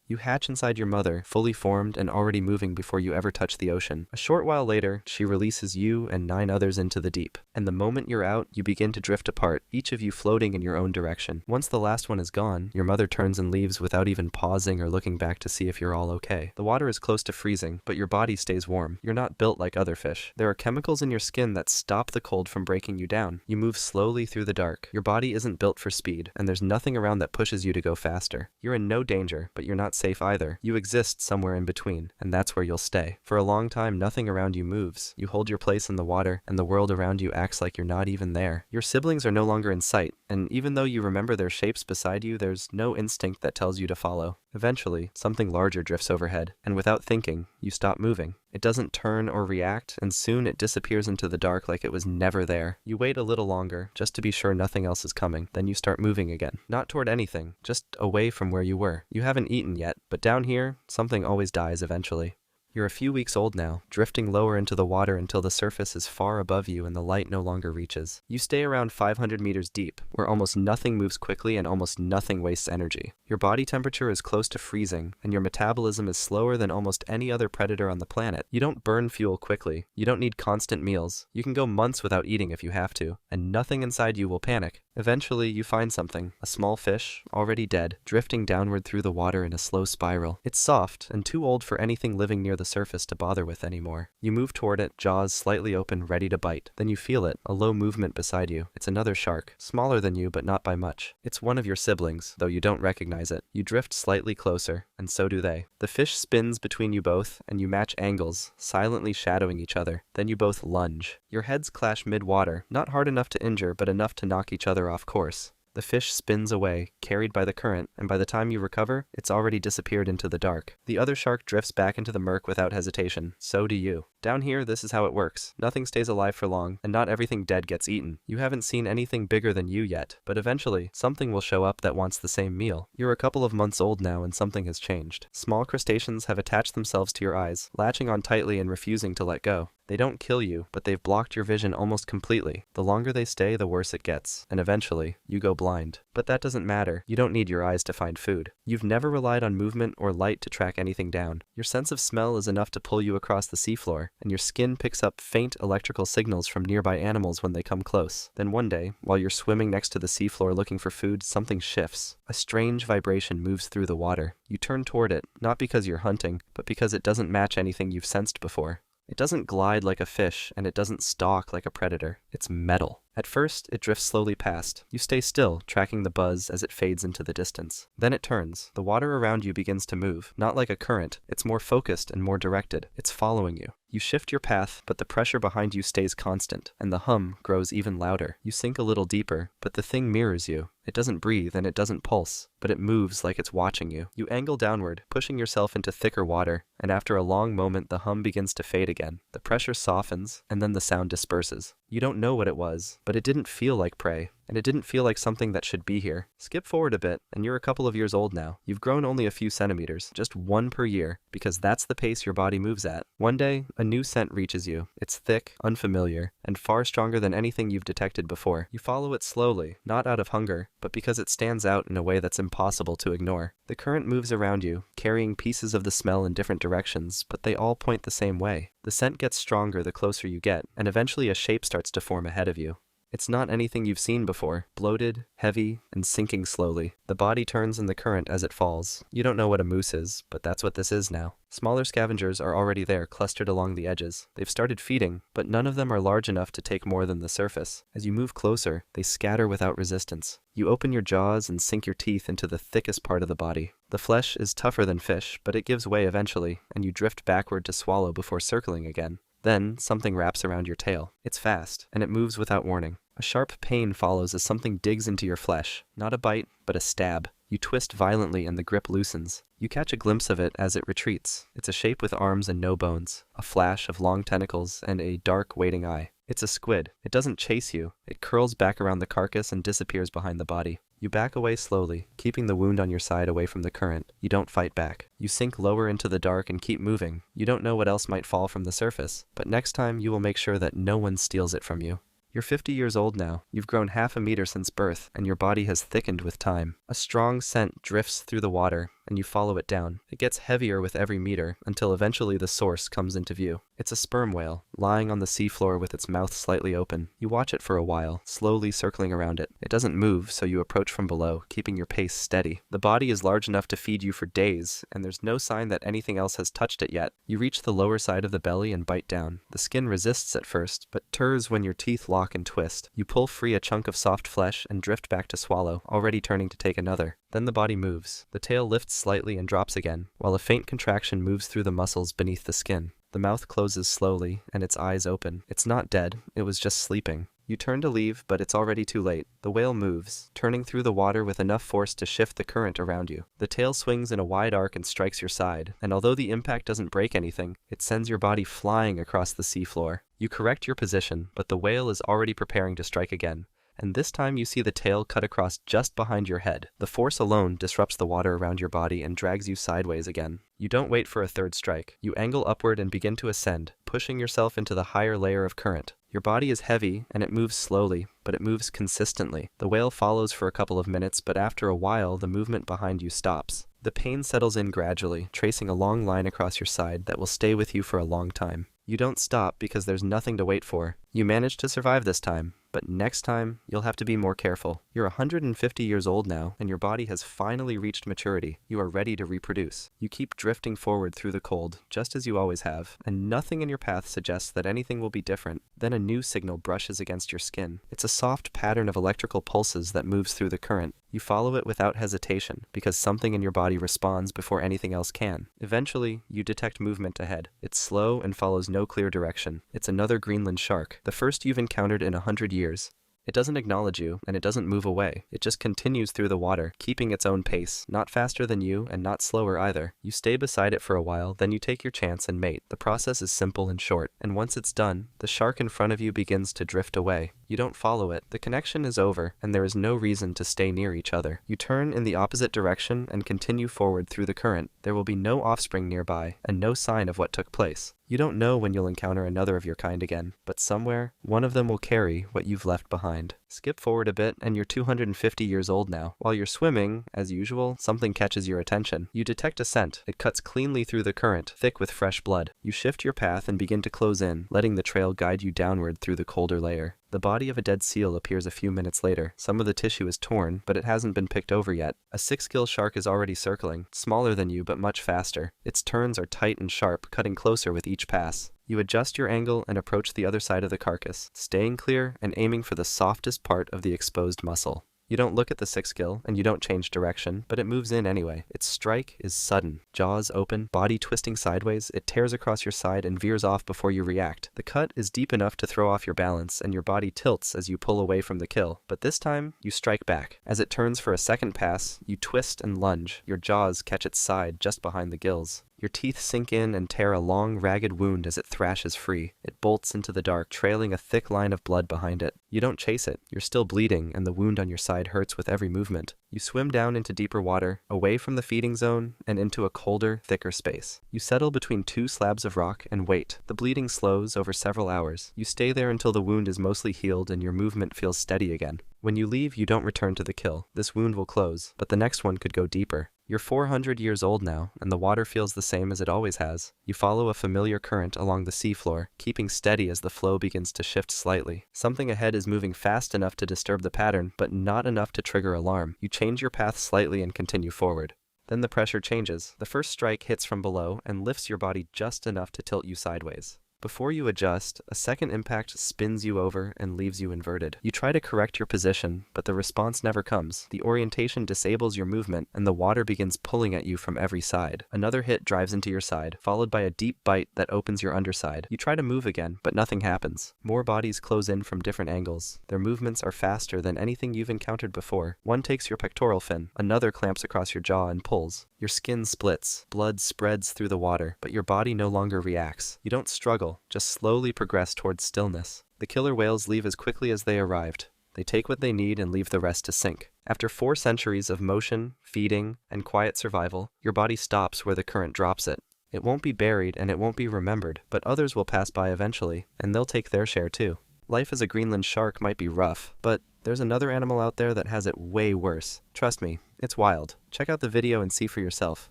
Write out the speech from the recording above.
You hatch inside your mother, fully formed and already moving before you ever touch the ocean. A short while later, she releases you and 9 others into the deep. And the moment you're out, you begin to drift apart, each of you floating in your own direction. Once the last one is gone, your mother turns and leaves without even pausing or looking back to see if you're all okay. The water is close to freezing, but your body stays warm. You're not built like other fish. There are chemicals in your skin that stop the cold from breaking you down. You move slowly through the dark. Your body isn't built for speed, and there's nothing around that pushes you to go faster. You're in no danger, but you're not safe either. You exist somewhere in between, and that's where you'll stay. For a long time, nothing around you moves. You hold your place in the water, and the world around you acts like you're not even there. Your siblings are no longer in sight, and even though you remember their shapes beside you, there's no instinct that tells you to follow. Eventually, something larger drifts overhead, and without thinking, you stop moving. It doesn't turn or react, and soon it disappears into the dark like it was never there. You wait a little longer, just to be sure nothing else is coming. Then you start moving again. Not toward anything, just away from where you were. You haven't eaten yet, but down here, something always dies eventually. You're a few weeks old now, drifting lower into the water until the surface is far above you and the light no longer reaches. You stay around 500 meters deep, where almost nothing moves quickly and almost nothing wastes energy. Your body temperature is close to freezing, and your metabolism is slower than almost any other predator on the planet. You don't burn fuel quickly. You don't need constant meals. You can go months without eating if you have to, and nothing inside you will panic. Eventually, you find something, a small fish, already dead, drifting downward through the water in a slow spiral. It's soft, and too old for anything living near the surface to bother with anymore. You move toward it, jaws slightly open, ready to bite. Then you feel it, a low movement beside you. It's another shark, smaller than you, but not by much. It's one of your siblings, though you don't recognize it. You drift slightly closer, and so do they. The fish spins between you both, and you match angles, silently shadowing each other. Then you both lunge. Your heads clash mid-water, not hard enough to injure, but enough to knock each other off course. The fish spins away, carried by the current, and by the time you recover, it's already disappeared into the dark. The other shark drifts back into the murk without hesitation. So do you. Down here, this is how it works. Nothing stays alive for long, and not everything dead gets eaten. You haven't seen anything bigger than you yet, but eventually, something will show up that wants the same meal. You're a couple of months old now, and something has changed. Small crustaceans have attached themselves to your eyes, latching on tightly and refusing to let go. They don't kill you, but they've blocked your vision almost completely. The longer they stay, the worse it gets, and eventually, you go blind. But that doesn't matter. You don't need your eyes to find food. You've never relied on movement or light to track anything down. Your sense of smell is enough to pull you across the seafloor, and your skin picks up faint electrical signals from nearby animals when they come close. Then one day, while you're swimming next to the seafloor looking for food, something shifts. A strange vibration moves through the water. You turn toward it, not because you're hunting, but because it doesn't match anything you've sensed before. It doesn't glide like a fish, and it doesn't stalk like a predator. It's metal. At first, it drifts slowly past. You stay still, tracking the buzz as it fades into the distance. Then it turns. The water around you begins to move. Not like a current. It's more focused and more directed. It's following you. You shift your path, but the pressure behind you stays constant, and the hum grows even louder. You sink a little deeper, but the thing mirrors you. It doesn't breathe and it doesn't pulse, but it moves like it's watching you. You angle downward, pushing yourself into thicker water, and after a long moment the hum begins to fade again. The pressure softens, and then the sound disperses. You don't know what it was, but it didn't feel like prey, and it didn't feel like something that should be here. Skip forward a bit, and you're a couple of years old now. You've grown only a few centimeters, just 1 per year, because that's the pace your body moves at. One day, a new scent reaches you. It's thick, unfamiliar, and far stronger than anything you've detected before. You follow it slowly, not out of hunger, but because it stands out in a way that's impossible to ignore. The current moves around you, carrying pieces of the smell in different directions, but they all point the same way. The scent gets stronger the closer you get, and eventually a shape starts to form ahead of you. It's not anything you've seen before. Bloated, heavy, and sinking slowly. The body turns in the current as it falls. You don't know what a moose is, but that's what this is now. Smaller scavengers are already there, clustered along the edges. They've started feeding, but none of them are large enough to take more than the surface. As you move closer, they scatter without resistance. You open your jaws and sink your teeth into the thickest part of the body. The flesh is tougher than fish, but it gives way eventually, and you drift backward to swallow before circling again. Then, something wraps around your tail. It's fast, and it moves without warning. A sharp pain follows as something digs into your flesh. Not a bite, but a stab. You twist violently and the grip loosens. You catch a glimpse of it as it retreats. It's a shape with arms and no bones, a flash of long tentacles, and a dark, waiting eye. It's a squid. It doesn't chase you. It curls back around the carcass and disappears behind the body. You back away slowly, keeping the wound on your side away from the current. You don't fight back. You sink lower into the dark and keep moving. You don't know what else might fall from the surface, but next time you will make sure that no one steals it from you. You're 50 years old now. You've grown half a meter since birth, and your body has thickened with time. A strong scent drifts through the water, and you follow it down. It gets heavier with every meter until eventually the source comes into view. It's a sperm whale, lying on the seafloor with its mouth slightly open. You watch it for a while, slowly circling around it. It doesn't move, so you approach from below, keeping your pace steady. The body is large enough to feed you for days, and there's no sign that anything else has touched it yet. You reach the lower side of the belly and bite down. The skin resists at first, but tears when your teeth lock and twist. You pull free a chunk of soft flesh and drift back to swallow, already turning to take another. Then the body moves. The tail lifts slightly and drops again, while a faint contraction moves through the muscles beneath the skin. The mouth closes slowly, and its eyes open. It's not dead, it was just sleeping. You turn to leave, but it's already too late. The whale moves, turning through the water with enough force to shift the current around you. The tail swings in a wide arc and strikes your side, and although the impact doesn't break anything, it sends your body flying across the seafloor. You correct your position, but the whale is already preparing to strike again. And this time you see the tail cut across just behind your head. The force alone disrupts the water around your body and drags you sideways again. You don't wait for a third strike. You angle upward and begin to ascend, pushing yourself into the higher layer of current. Your body is heavy, and it moves slowly, but it moves consistently. The whale follows for a couple of minutes, but after a while, the movement behind you stops. The pain settles in gradually, tracing a long line across your side that will stay with you for a long time. You don't stop because there's nothing to wait for. You manage to survive this time, but next time, you'll have to be more careful. You're 150 years old now, and your body has finally reached maturity. You are ready to reproduce. You keep drifting forward through the cold, just as you always have, and nothing in your path suggests that anything will be different. Then a new signal brushes against your skin. It's a soft pattern of electrical pulses that moves through the current. You follow it without hesitation, because something in your body responds before anything else can. Eventually, you detect movement ahead. It's slow and follows no clear direction. It's another Greenland shark, the first you've encountered in 100 years. It doesn't acknowledge you, and it doesn't move away. It just continues through the water, keeping its own pace, not faster than you, and not slower either. You stay beside it for a while, then you take your chance and mate. The process is simple and short, and once it's done, the shark in front of you begins to drift away. You don't follow it. The connection is over, and there is no reason to stay near each other. You turn in the opposite direction and continue forward through the current. There will be no offspring nearby, and no sign of what took place. You don't know when you'll encounter another of your kind again, but somewhere, one of them will carry what you've left behind. Skip forward a bit, and you're 250 years old now. While you're swimming, as usual, something catches your attention. You detect a scent. It cuts cleanly through the current, thick with fresh blood. You shift your path and begin to close in, letting the trail guide you downward through the colder layer. The body of a dead seal appears a few minutes later. Some of the tissue is torn, but it hasn't been picked over yet. A 6-gill shark is already circling, smaller than you but much faster. Its turns are tight and sharp, cutting closer with each pass. You adjust your angle and approach the other side of the carcass, staying clear and aiming for the softest part of the exposed muscle. You don't look at the 6-gill, and you don't change direction, but it moves in anyway. Its strike is sudden. Jaws open, body twisting sideways, it tears across your side and veers off before you react. The cut is deep enough to throw off your balance, and your body tilts as you pull away from the kill. But this time, you strike back. As it turns for a second pass, you twist and lunge. Your jaws catch its side just behind the gills. Your teeth sink in and tear a long, ragged wound as it thrashes free. It bolts into the dark, trailing a thick line of blood behind it. You don't chase it. You're still bleeding, and the wound on your side hurts with every movement. You swim down into deeper water, away from the feeding zone, and into a colder, thicker space. You settle between 2 slabs of rock and wait. The bleeding slows over several hours. You stay there until the wound is mostly healed and your movement feels steady again. When you leave, you don't return to the kill. This wound will close, but the next one could go deeper. You're 400 years old now, and the water feels the same as it always has. You follow a familiar current along the seafloor, keeping steady as the flow begins to shift slightly. Something ahead is moving fast enough to disturb the pattern, but not enough to trigger alarm. You change your path slightly and continue forward. Then the pressure changes. The first strike hits from below and lifts your body just enough to tilt you sideways. Before you adjust, a second impact spins you over and leaves you inverted. You try to correct your position, but the response never comes. The orientation disables your movement, and the water begins pulling at you from every side. Another hit drives into your side, followed by a deep bite that opens your underside. You try to move again, but nothing happens. More bodies close in from different angles. Their movements are faster than anything you've encountered before. One takes your pectoral fin, another clamps across your jaw and pulls. Your skin splits, blood spreads through the water, but your body no longer reacts. You don't struggle, just slowly progress towards stillness. The killer whales leave as quickly as they arrived. They take what they need and leave the rest to sink. After 4 centuries of motion, feeding, and quiet survival, your body stops where the current drops it. It won't be buried and it won't be remembered, but others will pass by eventually, and they'll take their share too. Life as a Greenland shark might be rough, but There's another animal out there that has it way worse. Trust me, it's wild. Check out the video and see for yourself.